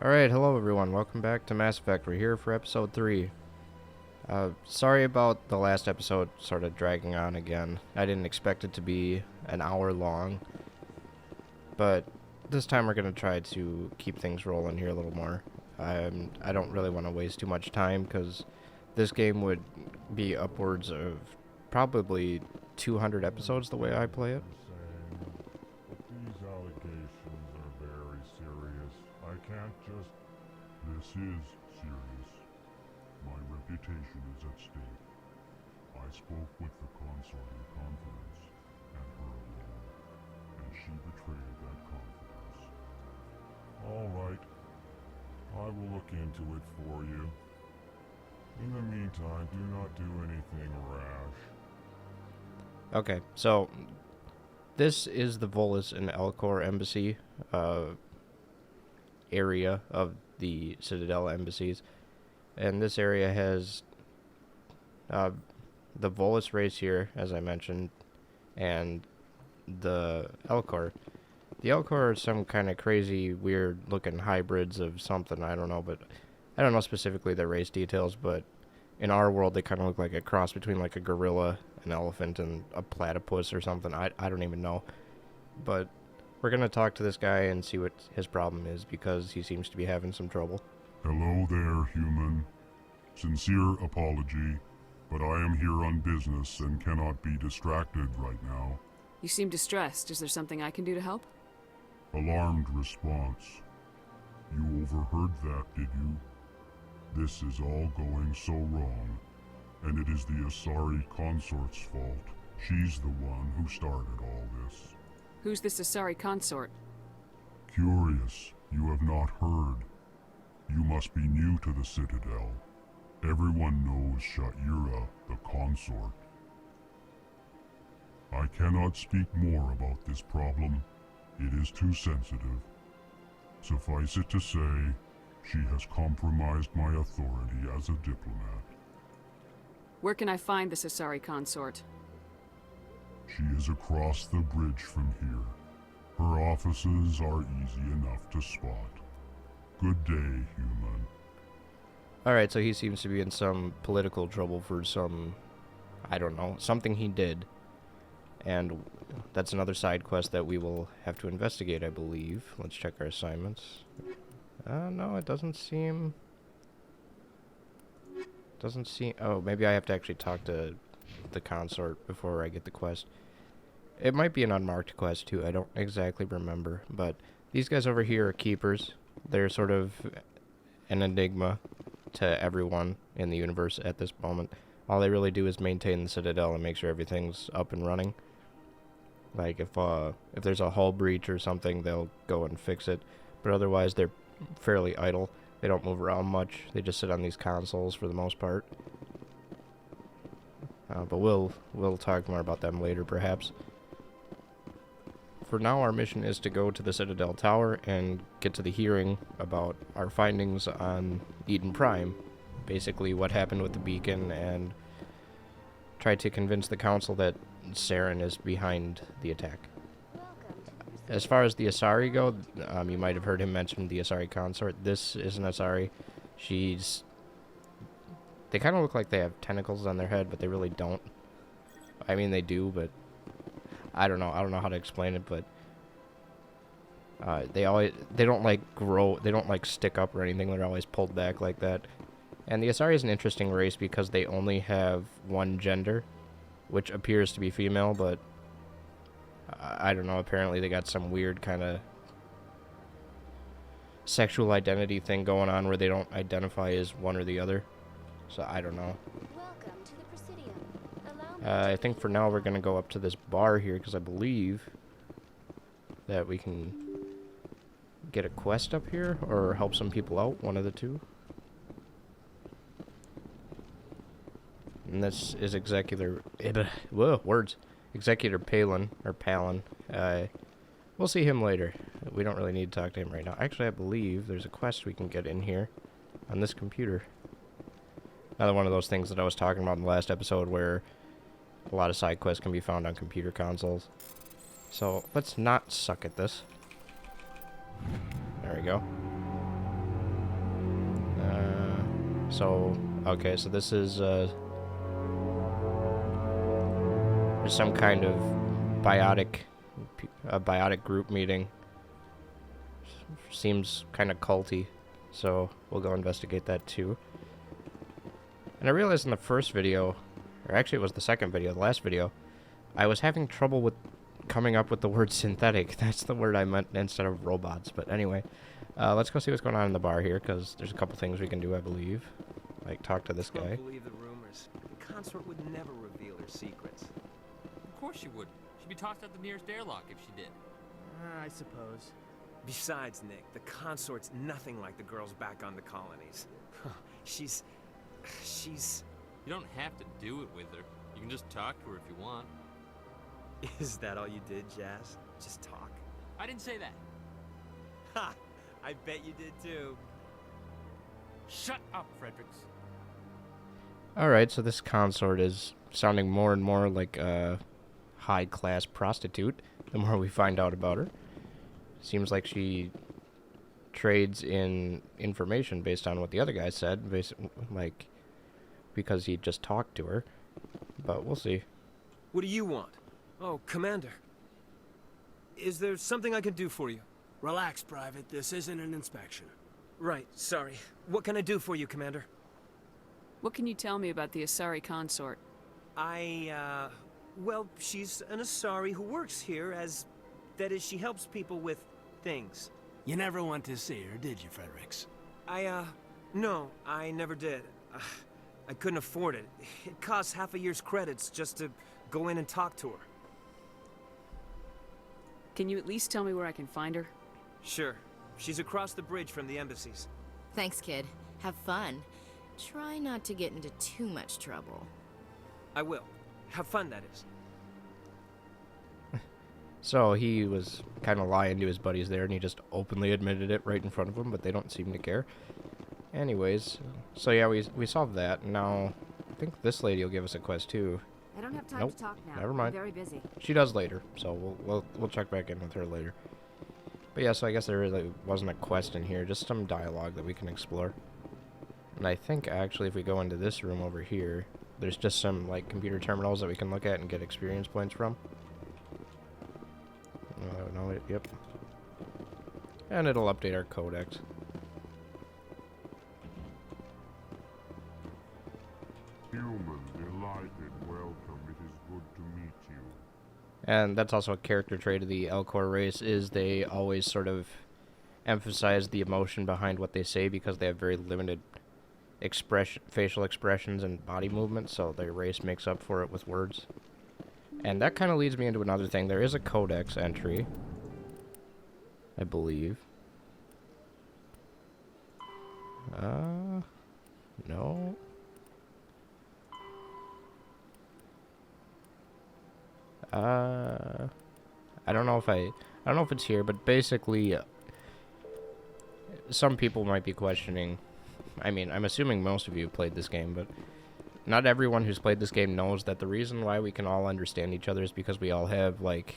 Alright, hello everyone, welcome back to Mass Effect. We're here for episode 3. Sorry about the last episode sort of dragging on again. I didn't expect it to be an hour long, but this time we're going to try to keep things rolling here a little more. I don't really want to waste too much time because this game would be upwards of probably 200 episodes the way I play it. These allegations are very serious. I can't just... This is serious. My reputation is at stake. I spoke with the consort in confidence, and her alone, and she betrayed that confidence. All right. I will look into it for you. In the meantime, do not do anything rash. Okay, so this is the Volus and Elcor embassy area of the Citadel embassies, and this area has the Volus race here, as I mentioned, and the Elcor. The Elcor are some kind of crazy, weird-looking hybrids of something, I don't know, but I don't know specifically their race details, but in our world they kind of look like a cross between like a gorilla, an elephant, and a platypus or something. I don't even know. But we're going to talk to this guy and see what his problem is, because he seems to be having some trouble. Hello there, human. Sincere apology, but I am here on business and cannot be distracted right now. You seem distressed. Is there something I can do to help? Alarmed response. You overheard that, did you? This is all going so wrong, and it is the Asari consort's fault. She's the one who started all this. Who's this Asari consort? Curious, you have not heard. You must be new to the Citadel. Everyone knows Sha'ira, the consort. I cannot speak more about this problem. It is too sensitive. Suffice it to say, she has compromised my authority as a diplomat. Where can I find this Asari consort? She is across the bridge from here. Her offices are easy enough to spot. Good day, human. Alright, so he seems to be in some political trouble for some, I don't know, something he did. And that's another side quest that we will have to investigate, I believe. Let's check our assignments. No, it doesn't seem... Oh, maybe I have to actually talk to the consort before I get the quest. It might be an unmarked quest, too. I don't exactly remember. But these guys over here are keepers. They're sort of an enigma to everyone in the universe at this moment. All they really do is maintain the Citadel and make sure everything's up and running. Like, if there's a hull breach or something, they'll go and fix it. But otherwise, they're fairly idle. They don't move around much. They just sit on these consoles for the most part. But we'll talk more about them later, perhaps. For now, our mission is to go to the Citadel Tower and get to the hearing about our findings on Eden Prime. Basically, what happened with the beacon, and try to convince the Council that Saren is behind the attack. As far as the Asari go, you might have heard him mention the Asari consort. This is an Asari. They kind of look like they have tentacles on their head, but they really don't. I mean, they do, but I don't know. I don't know how to explain it, but they don't like grow. They don't like stick up or anything. They're always pulled back like that. And the Asari is an interesting race because they only have one gender, which appears to be female, but I don't know. Apparently, they got some weird kind of sexual identity thing going on where they don't identify as one or the other. So I don't know. Welcome to the Presidium. I think for now we're going to go up to this bar here because I believe that we can get a quest up here or help some people out, one of the two. And this is Executor... Whoa, words. Executor Palin. We'll see him later. We don't really need to talk to him right now. Actually, I believe there's a quest we can get in here on this computer. Another one of those things that I was talking about in the last episode where a lot of side quests can be found on computer consoles. So, let's not suck at this. There we go. So, okay, so this is, there's some kind of a biotic group meeting. Seems kind of culty, so we'll go investigate that too. And I realized in the first video, or actually it was the second video, the last video, I was having trouble with coming up with the word synthetic. That's the word I meant instead of robots. But anyway, let's go see what's going on in the bar here, because there's a couple things we can do, I believe. Like talk to this guy. Don't believe the rumors. The consort would never reveal her secrets. Of course she would. She'd be tossed out the nearest airlock if she did. I suppose. Besides, Nick, the consort's nothing like the girls back on the colonies. She's... You don't have to do it with her. You can just talk to her if you want. Is that all you did, Jazz? Just talk? I didn't say that. Ha! I bet you did too. Shut up, Fredericks. Alright, so this consort is sounding more and more like a high-class prostitute the more we find out about her. Seems like she trades in information based on what the other guy said, like, because he just talked to her. But we'll see. What do you want? Oh, Commander. Is there something I can do for you? Relax, Private. This isn't an inspection. Right, sorry. What can I do for you, Commander? What can you tell me about the Asari consort? Well, she's an Asari who works here as... That is, she helps people with things. You never went to see her, did you, Fredericks? No, I never did. I couldn't afford it. It costs half a year's credits just to go in and talk to her. Can you at least tell me where I can find her? Sure. She's across the bridge from the embassies. Thanks, kid. Have fun. Try not to get into too much trouble. I will. Have fun, that is. So he was kind of lying to his buddies there, and he just openly admitted it right in front of them, but they don't seem to care. Anyways, so yeah, we solved that. Now, I think this lady will give us a quest too. I don't have time Nope, to talk now. never mind. I'm very busy. She does later, so we'll check back in with her later. But yeah, so I guess there really wasn't a quest in here, just some dialogue that we can explore. And I think actually if we go into this room over here, there's just some like computer terminals that we can look at and get experience points from. No, yep. And it'll update our codex. Human, delighted, welcome. It is good to meet you. And that's also a character trait of the Elcor race, is they always sort of emphasize the emotion behind what they say because they have very limited facial expressions and body movements, so their race makes up for it with words. And that kind of leads me into another thing. There is a codex entry, I believe. No. I don't know if it's here, but basically, some people might be questioning. I mean, I'm assuming most of you have played this game, but not everyone who's played this game knows that the reason why we can all understand each other is because we all have, like,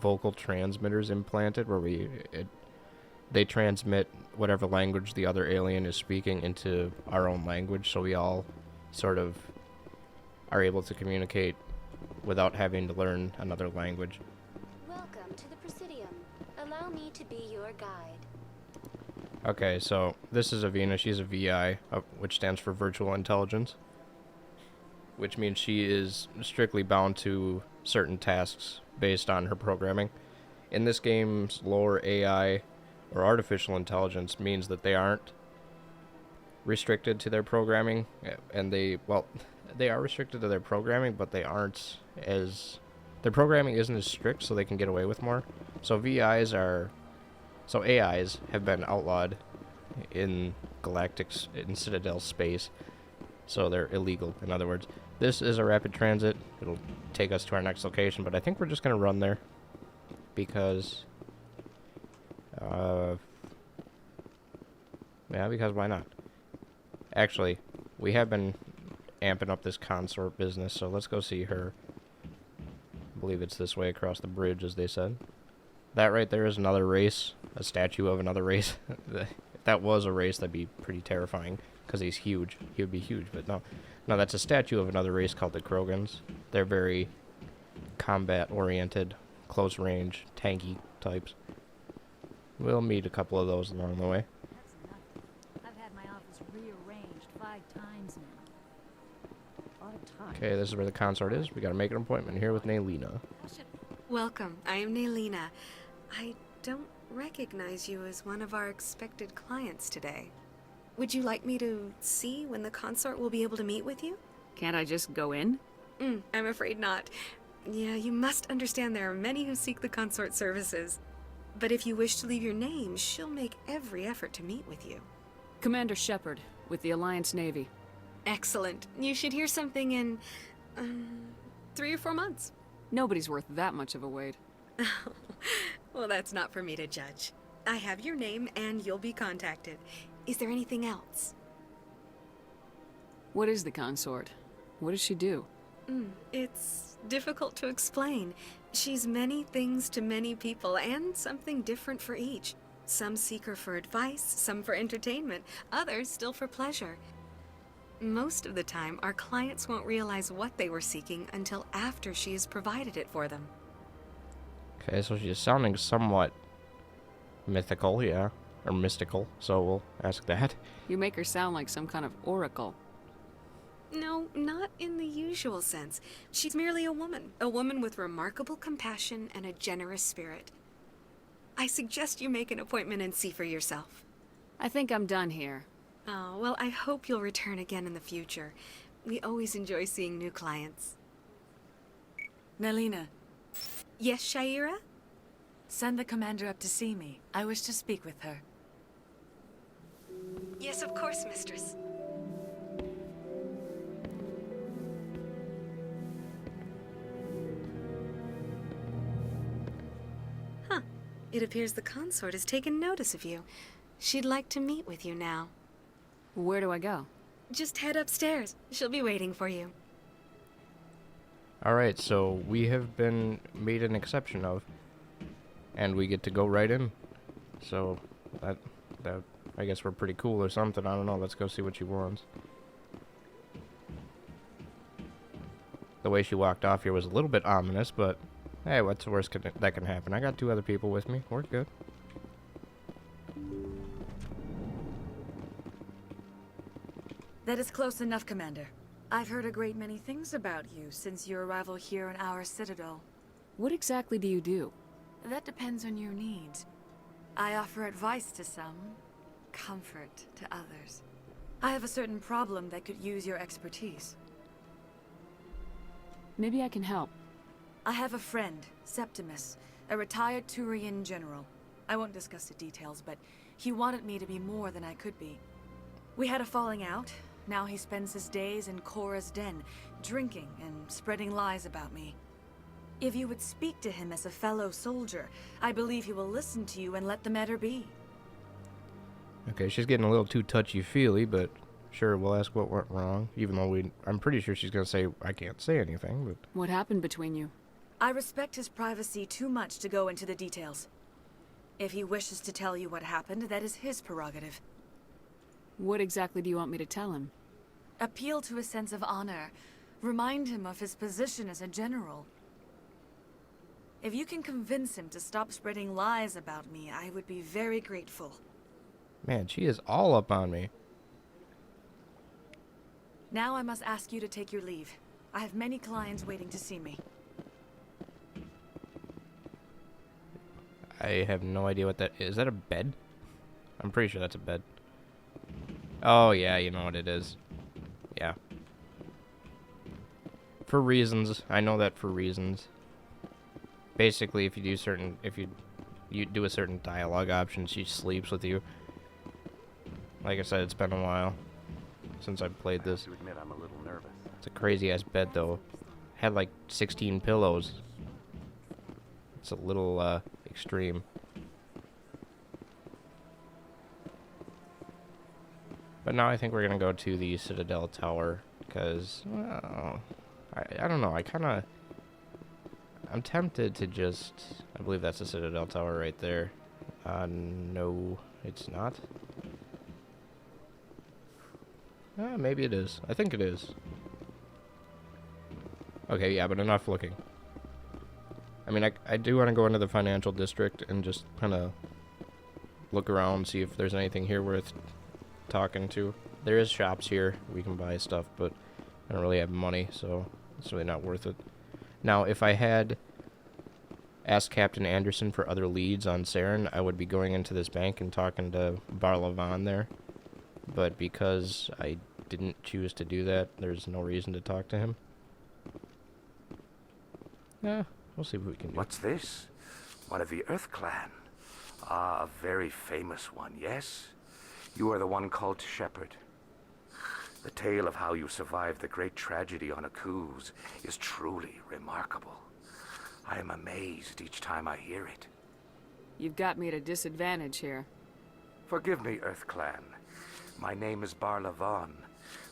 vocal transmitters implanted where they transmit whatever language the other alien is speaking into our own language, so we all sort of are able to communicate without having to learn another language. Welcome to the Presidium. Allow me to be your guide. Okay, so this is Avina. She's a VI, which stands for Virtual Intelligence, which means she is strictly bound to certain tasks based on her programming. In this game's lore, AI, or artificial intelligence, means that they aren't restricted to their programming, and they are restricted to their programming, but they aren't as... Their programming isn't as strict, so they can get away with more. So AIs have been outlawed in in Citadel space, so they're illegal, in other words. This is a rapid transit. It'll take us to our next location, but I think we're just going to run there, because... because why not? Actually, we have been amping up this consort business, so let's go see her. I believe it's this way across the bridge, as they said. That right there is another race, a statue of another race. If that was a race, that'd be pretty terrifying, because he's huge. He would be huge, but no. No, that's a statue of another race called the Krogans. They're very combat-oriented, close-range, tanky types. We'll meet a couple of those along the way. That's enough. I've had my office rearranged 5 times now. 5 times? Okay, this is where the consort is. We gotta make an appointment here with Naylina. Welcome. I am Naylina. I don't recognize you as one of our expected clients today. Would you like me to see when the consort will be able to meet with you? Can't I just go in? I'm afraid not. Yeah, you must understand there are many who seek the consort services. But if you wish to leave your name, she'll make every effort to meet with you. Commander Shepard, with the Alliance Navy. Excellent. You should hear something in, 3 or 4 months. Nobody's worth that much of a wait. Well, that's not for me to judge. I have your name and you'll be contacted. Is there anything else? What is the consort? What does she do? It's difficult to explain. She's many things to many people and something different for each. Some seek her for advice, some for entertainment, others still for pleasure. Most of the time, our clients won't realize what they were seeking until after she has provided it for them. Okay, so she's sounding somewhat mythical, yeah. Or mystical, so we'll ask that. You make her sound like some kind of oracle. No, not in the usual sense. She's merely a woman with remarkable compassion and a generous spirit. I suggest you make an appointment and see for yourself. I think I'm done here. Oh, well, I hope you'll return again in the future. We always enjoy seeing new clients. Naylina, Yes, Shaira? send the commander up to see me. I wish to speak with her. Yes, of course, mistress. Huh. It appears the consort has taken notice of you. She'd like to meet with you now. Where do I go? Just head upstairs. She'll be waiting for you. Alright, so we have been made an exception of. And we get to go right in. So, that I guess we're pretty cool or something. I don't know. Let's go see what she wants. The way she walked off here was a little bit ominous, but hey, what's the worst that can happen? I got 2 other people with me. We're good. That is close enough, Commander. I've heard a great many things about you since your arrival here in our citadel. What exactly do you do? That depends on your needs. I offer advice to some, comfort to others. I have a certain problem that could use your expertise. Maybe I can help. I have a friend, Septimus, a retired Turian general. I won't discuss the details, but he wanted me to be more than I could be. We had a falling out. Now he spends his days in Cora's den, drinking and spreading lies about me. If you would speak to him as a fellow soldier, I believe he will listen to you and let the matter be. Okay, she's getting a little too touchy-feely, but sure, we'll ask what went wrong. Even though I'm pretty sure she's going to say, I can't say anything, but... What happened between you? I respect his privacy too much to go into the details. If he wishes to tell you what happened, that is his prerogative. What exactly do you want me to tell him? Appeal to his sense of honor. Remind him of his position as a general. If you can convince him to stop spreading lies about me, I would be very grateful. Man, she is all up on me. Now I must ask you to take your leave. I have many clients waiting to see me. I have no idea what that is. Is that a bed? I'm pretty sure that's a bed. Oh, yeah, you know what it is. Yeah. For reasons. I know that for reasons. Basically, if you do a certain dialogue option, she sleeps with you. Like I said, it's been a while since I've played this. I have to admit, I'm a little nervous. It's a crazy-ass bed, though. Had like 16 pillows. It's a little, extreme. But now I think we're gonna go to the Citadel Tower, because, well, I don't know, I'm tempted to just, I believe that's the Citadel Tower right there. No, it's not. Maybe it is. I think it is. Okay, yeah, but enough looking. I mean, I do want to go into the financial district and just kind of look around, see if there's anything here worth talking to. There is shops here. We can buy stuff, but I don't really have money, so it's really not worth it. Now, if I had asked Captain Anderson for other leads on Saren, I would be going into this bank and talking to Barlavan there. But because I didn't choose to do that, there's no reason to talk to him. Yeah, we'll see what we can do. What's this? One of the Earth Clan. Ah, a very famous one, yes? You are the one called Shepherd. The tale of how you survived the great tragedy on Akuz is truly remarkable. I am amazed each time I hear it. You've got me at a disadvantage here. Forgive me, Earth Clan. My name is Barlavan.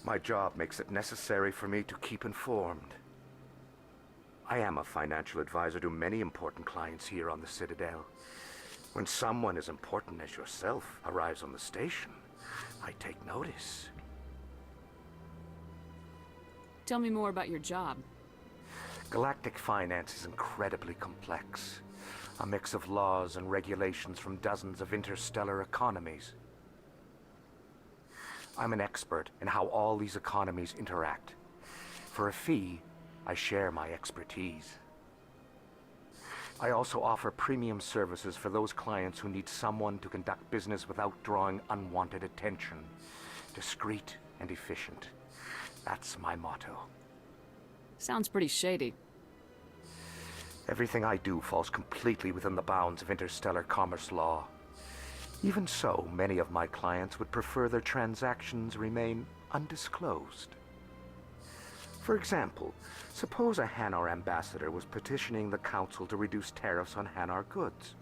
My job makes it necessary for me to keep informed. I am a financial advisor to many important clients here on the Citadel. When someone as important as yourself arrives on the station, I take notice. Tell me more about your job. Galactic finance is incredibly complex. A mix of laws and regulations from dozens of interstellar economies. I'm an expert in how all these economies interact. For a fee, I share my expertise. I also offer premium services for those clients who need someone to conduct business without drawing unwanted attention. Discreet and efficient. That's my motto. Sounds pretty shady. Everything I do falls completely within the bounds of interstellar commerce law. Even so, many of my clients would prefer their transactions remain undisclosed. For example, suppose a Hanar ambassador was petitioning the council to reduce tariffs on Hanar goods.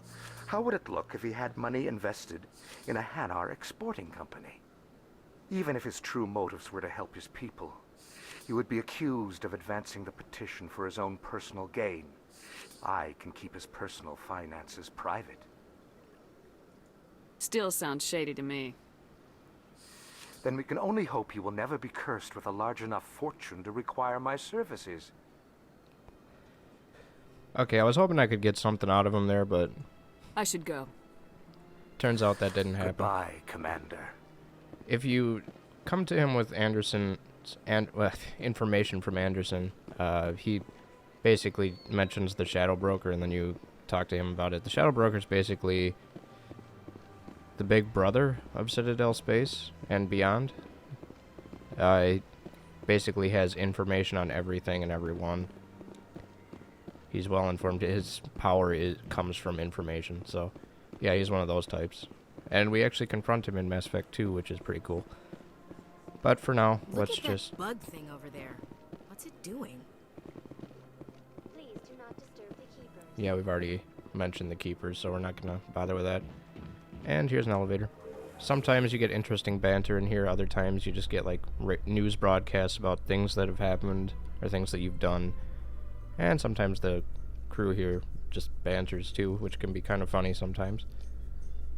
How would it look if he had money invested in a Hanar exporting company? Even if his true motives were to help his people, he would be accused of advancing the petition for his own personal gain. I can keep his personal finances private. Still sounds shady to me. Then we can only hope he will never be cursed with a large enough fortune to require my services. Okay, I was hoping I could get something out of him there, but I should go. turns out that didn't happen. Goodbye, Commander. If you come to him with Anderson and information from Anderson, he basically mentions the Shadow Broker, and then you talk to him about it. The Shadow Broker is basically the big brother of Citadel Space and beyond. He basically has information on everything and everyone. He's well informed. His power comes from information. So, yeah, he's one of those types. And we actually confront him in Mass Effect 2, which is pretty cool. But for now, let's Look at just... that bug thing over there. What's it doing? Please do not disturb the keepers. Yeah, we've already mentioned the Keepers, so we're not going to bother with that. And here's an elevator. Sometimes you get interesting banter in here. Other times you just get, like, news broadcasts about things that have happened or things that you've done. And sometimes the crew here just banters, too, which can be kind of funny sometimes.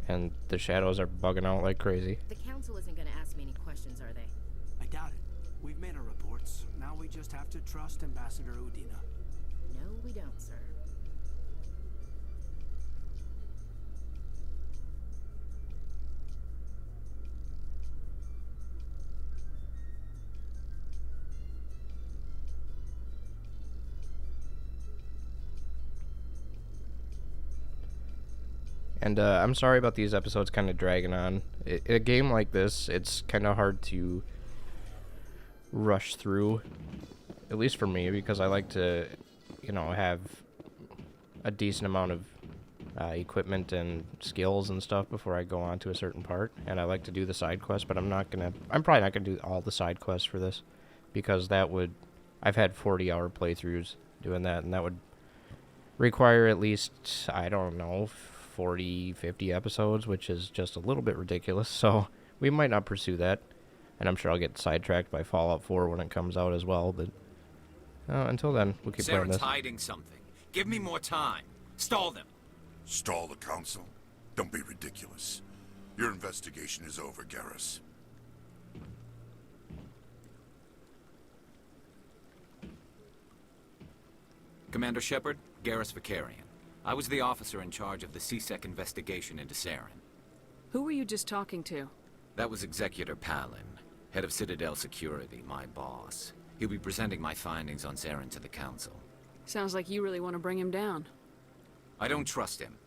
And the shadows are bugging out like crazy. The council isn't going to ask me any questions, are they? I doubt it. We've made our reports. Now we just have to trust Ambassador Udina. No, we don't, sir. And I'm sorry about these episodes kind of dragging on. In a game like this, it's kind of hard to rush through, at least for me, because I like to, you know, have a decent amount of equipment and skills and stuff before I go on to a certain part. And I like to do the side quests, but I'm probably not gonna do all the side quests for this, because that would, I've had 40-hour playthroughs doing that, and that would require at least, I don't know, 40, 50 episodes, which is just a little bit ridiculous, so we might not pursue that. And I'm sure I'll get sidetracked by Fallout 4 when it comes out as well, but until then, we'll keep playing Saren's this. hiding something. Give me more time. Stall them. Stall the council? Don't be ridiculous. Your investigation is over, Garrus. Commander Shepard, Garrus Vicarian. I was the officer in charge of the CSEC investigation into Saren. Who were you just talking to? That was Executor Palin, head of Citadel Security, my boss. He'll be presenting my findings on Saren to the Council. Sounds like you really want to bring him down. I don't trust him.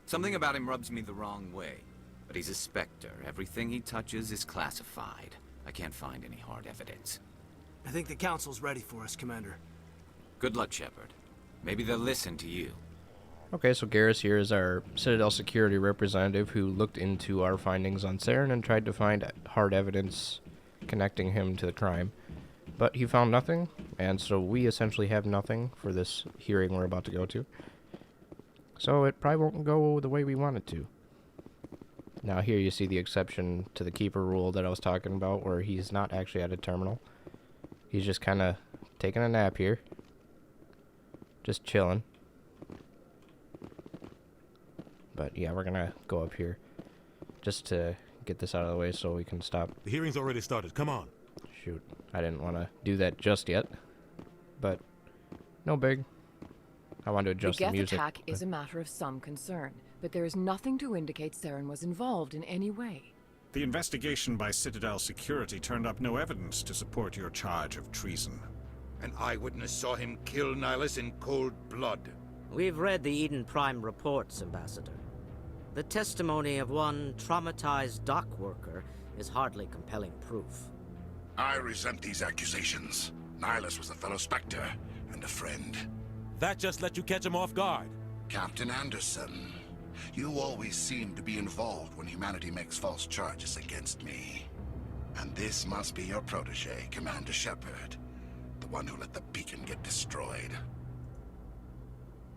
Something about him rubs me the wrong way. But he's a Spectre. Everything he touches is classified. I can't find any hard evidence. I think the Council's ready for us, Commander. Good luck, Shepard. Maybe they'll listen to you. Okay, so Garrus here is our Citadel security representative who looked into our findings on Saren and tried to find hard evidence connecting him to the crime. But he found nothing, and so we essentially have nothing for this hearing we're about to go to. So it probably won't go the way we want it to. Now here you see the exception to the Keeper rule that I was talking about, where he's not actually at a terminal. He's just kind of taking a nap here. Just chilling. But yeah, we're gonna go up here just to get this out of the way so we can stop. The hearing's already started. Come on. Shoot, I didn't want to do that just yet, but no big. I want to adjust the Geth music. attack is a matter of some concern, but there is nothing to indicate Saren was involved in any way. The investigation by Citadel Security turned up no evidence to support your charge of treason. An eyewitness saw him kill Nihilus in cold blood. We've read the Eden Prime reports, Ambassador. The testimony of one traumatized dock worker is hardly compelling proof. I resent these accusations. Nihilus was a fellow Spectre and a friend. That just let you catch him off guard. Captain Anderson, you always seem to be involved when humanity makes false charges against me. And this must be your protege, Commander Shepard. The one who let the beacon get destroyed.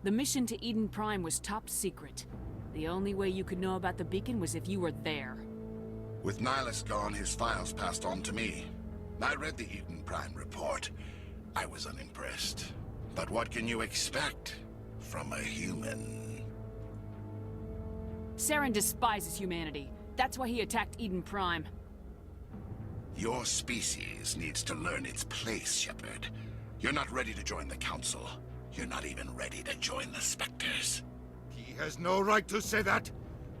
The mission to Eden Prime was top secret. The only way you could know about the beacon was if you were there. With Nihilus gone, his files passed on to me. I read the Eden Prime report. I was unimpressed. But what can you expect from a human? Saren despises humanity. That's why he attacked Eden Prime. Your species needs to learn its place, Shepard. You're not ready to join the Council. You're not even ready to join the Spectres. He has no right to say that.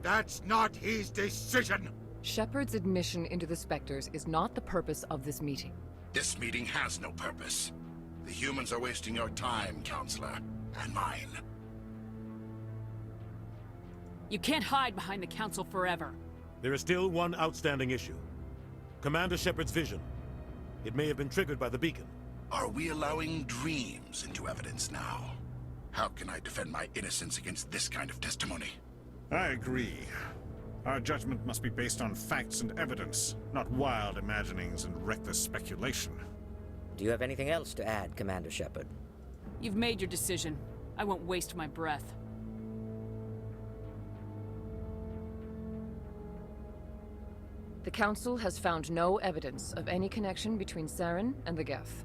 That's not his decision. Shepard's admission into the Spectres is not the purpose of this meeting. This meeting has no purpose. The humans are wasting your time, Counselor, and mine. You can't hide behind the Council forever. There is still one outstanding issue. Commander Shepard's vision. It may have been triggered by the beacon. Are we allowing dreams into evidence now? How can I defend my innocence against this kind of testimony? I agree. Our judgment must be based on facts and evidence, not wild imaginings and reckless speculation. Do you have anything else to add, Commander Shepard? You've made your decision. I won't waste my breath. The Council has found no evidence of any connection between Saren and the Geth.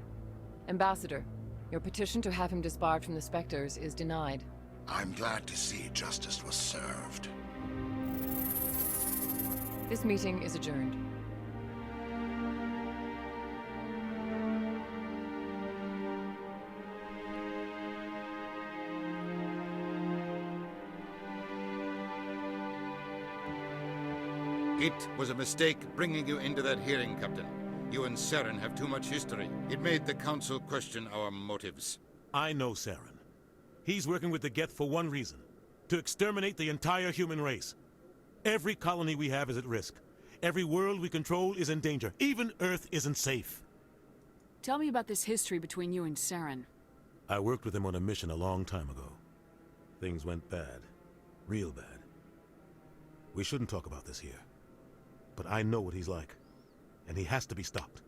Ambassador, your petition to have him disbarred from the Spectres is denied. I'm glad to see justice was served. This meeting is adjourned. It was a mistake bringing you into that hearing, Captain. You and Saren have too much history. It made the Council question our motives. I know Saren. He's working with the Geth for one reason. To exterminate the entire human race. Every colony we have is at risk. Every world we control is in danger. Even Earth isn't safe. Tell me about this history between you and Saren. I worked with him on a mission a long time ago. Things went bad. Real bad. We shouldn't talk about this here. But I know what he's like. And he has to be stopped.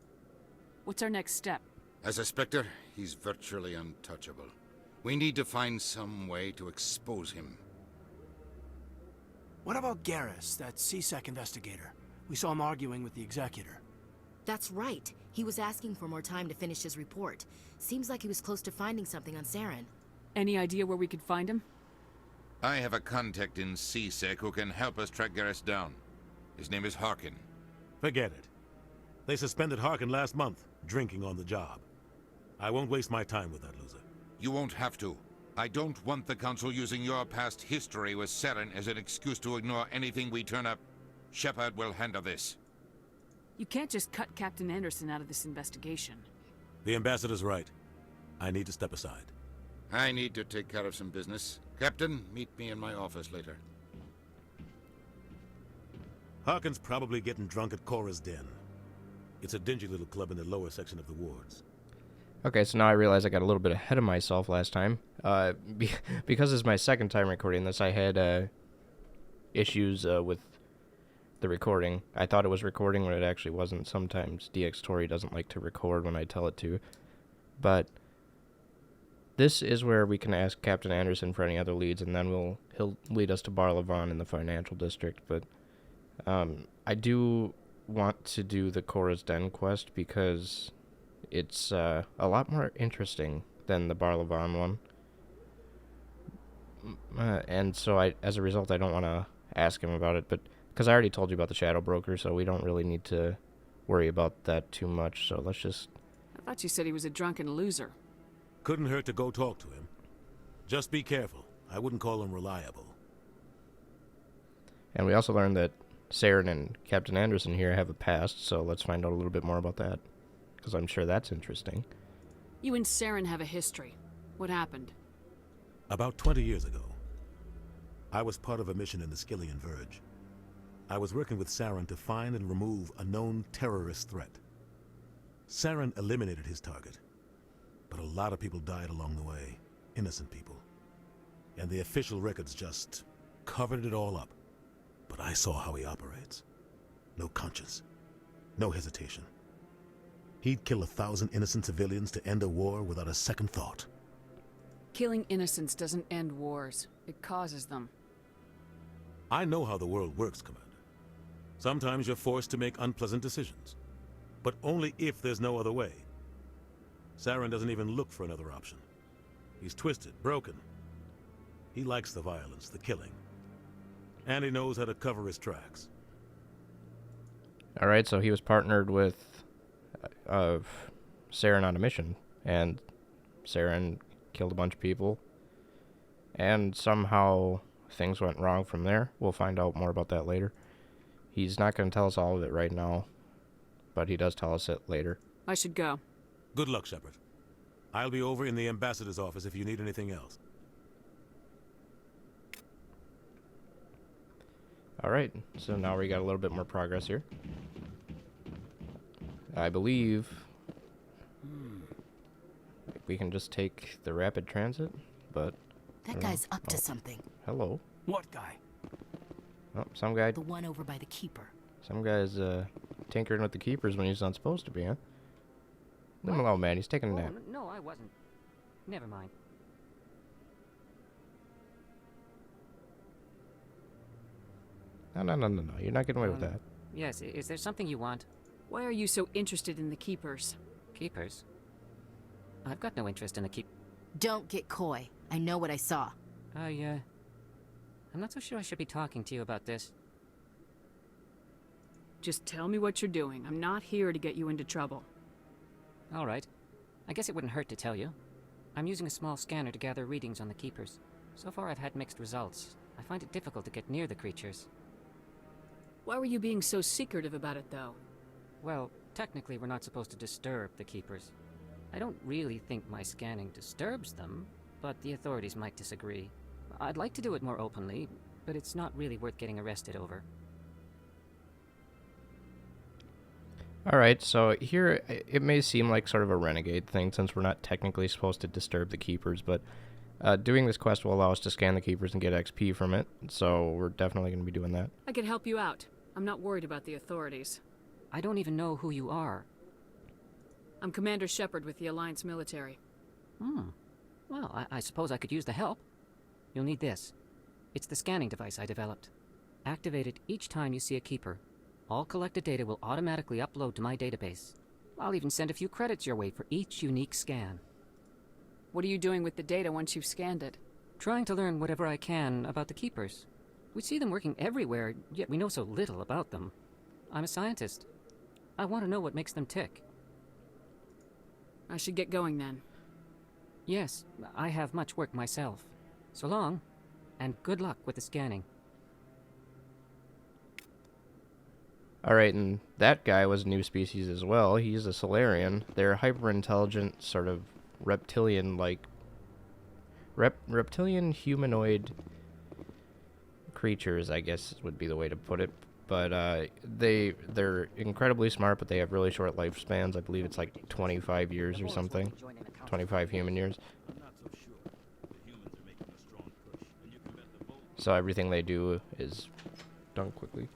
What's our next step? As a Spectre, he's virtually untouchable. We need to find some way to expose him. What about Garrus, that CSEC investigator? We saw him arguing with the Executor. That's right. He was asking for more time to finish his report. Seems like he was close to finding something on Saren. Any idea where we could find him? I have a contact in CSEC who can help us track Garrus down. His name is Harkin. Forget it. They suspended Harkin last month, drinking on the job. I won't waste my time with that loser. You won't have to. I don't want the Council using your past history with Saren as an excuse to ignore anything we turn up. Shepard will handle this. You can't just cut Captain Anderson out of this investigation. The ambassador's right. I need to step aside. I need to take care of some business. Captain, meet me in my office later. Harkin's probably getting drunk at Cora's Den. It's a dingy little club in the lower section of the wards. Okay, so now I realize I got a little bit ahead of myself last time. Because it's my second time recording this, I had issues with the recording. I thought it was recording when it actually wasn't. Sometimes DxTory doesn't like to record when I tell it to. But this is where we can ask Captain Anderson for any other leads, and then he'll lead us to Bar Levon in the financial district. But I do want to do the Cora's Den quest because it's a lot more interesting than the Bar Levon one. And so as a result, I don't want to ask him about it, but because I already told you about the Shadow Broker, so we don't really need to worry about that too much. So let's just... I thought you said he was a drunken loser. Couldn't hurt to go talk to him. Just be careful. I wouldn't call him reliable. And we also learned that Saren and Captain Anderson here have a past, so let's find out a little bit more about that, because I'm sure that's interesting. You and Saren have a history. What happened? About 20 years ago, I was part of a mission in the Skillian Verge. I was working with Saren to find and remove a known terrorist threat. Saren eliminated his target, but a lot of people died along the way, innocent people. And the official records just covered it all up. But I saw how he operates. No conscience, no hesitation. He'd kill 1,000 innocent civilians to end a war without a second thought. Killing innocents doesn't end wars. It causes them. I know how the world works, Commander. Sometimes you're forced to make unpleasant decisions, but only if there's no other way. Saren doesn't even look for another option. He's twisted, broken. He likes the violence, the killing. And he knows how to cover his tracks. Alright, so he was partnered with Saren on a mission, and Saren killed a bunch of people, and somehow things went wrong from there. We'll find out more about that later. He's not going to tell us all of it right now, but he does tell us it later. I should go. Good luck, Shepard. I'll be over in the ambassador's office if you need anything else. Alright, so now we got a little bit more progress here. I believe we can just take the rapid transit, but... That guy's up to something. Hello. What guy? Oh, some guy... The one over by the Keeper. Some guy's tinkering with the Keepers when he's not supposed to be, huh? Leave him alone, man. He's taking a nap. No, I wasn't. Never mind. No. You're not getting away with that. Yes, is there something you want? Why are you so interested in the Keepers? Keepers? I've got no interest in the Don't get coy. I know what I saw. I'm not so sure I should be talking to you about this. Just tell me what you're doing. I'm not here to get you into trouble. All right. I guess it wouldn't hurt to tell you. I'm using a small scanner to gather readings on the Keepers. So far I've had mixed results. I find it difficult to get near the creatures. Why were you being so secretive about it, though? Well, technically we're not supposed to disturb the Keepers. I don't really think my scanning disturbs them, but the authorities might disagree. I'd like to do it more openly, but it's not really worth getting arrested over. Alright, so here it may seem like sort of a renegade thing since we're not technically supposed to disturb the Keepers, but doing this quest will allow us to scan the Keepers and get XP from it, so we're definitely going to be doing that. I can help you out. I'm not worried about the authorities. I don't even know who you are. I'm Commander Shepard with the Alliance military. Well, I suppose I could use the help. You'll need this. It's the scanning device I developed. Activate it each time you see a Keeper. All collected data will automatically upload to my database. I'll even send a few credits your way for each unique scan. What are you doing with the data once you've scanned it? Trying to learn whatever I can about the Keepers. We see them working everywhere, yet we know so little about them. I'm a scientist. I want to know what makes them tick. I should get going then. Yes, I have much work myself. So long, and good luck with the scanning. Alright, and that guy was a new species as well. He's a Solarian. They're hyper-intelligent, sort of reptilian-like... reptilian humanoid creatures, I guess would be the way to put it. But they're incredibly smart, but they have really short lifespans. I believe it's like 25 years or something. 25 human years. So everything they do is done quickly.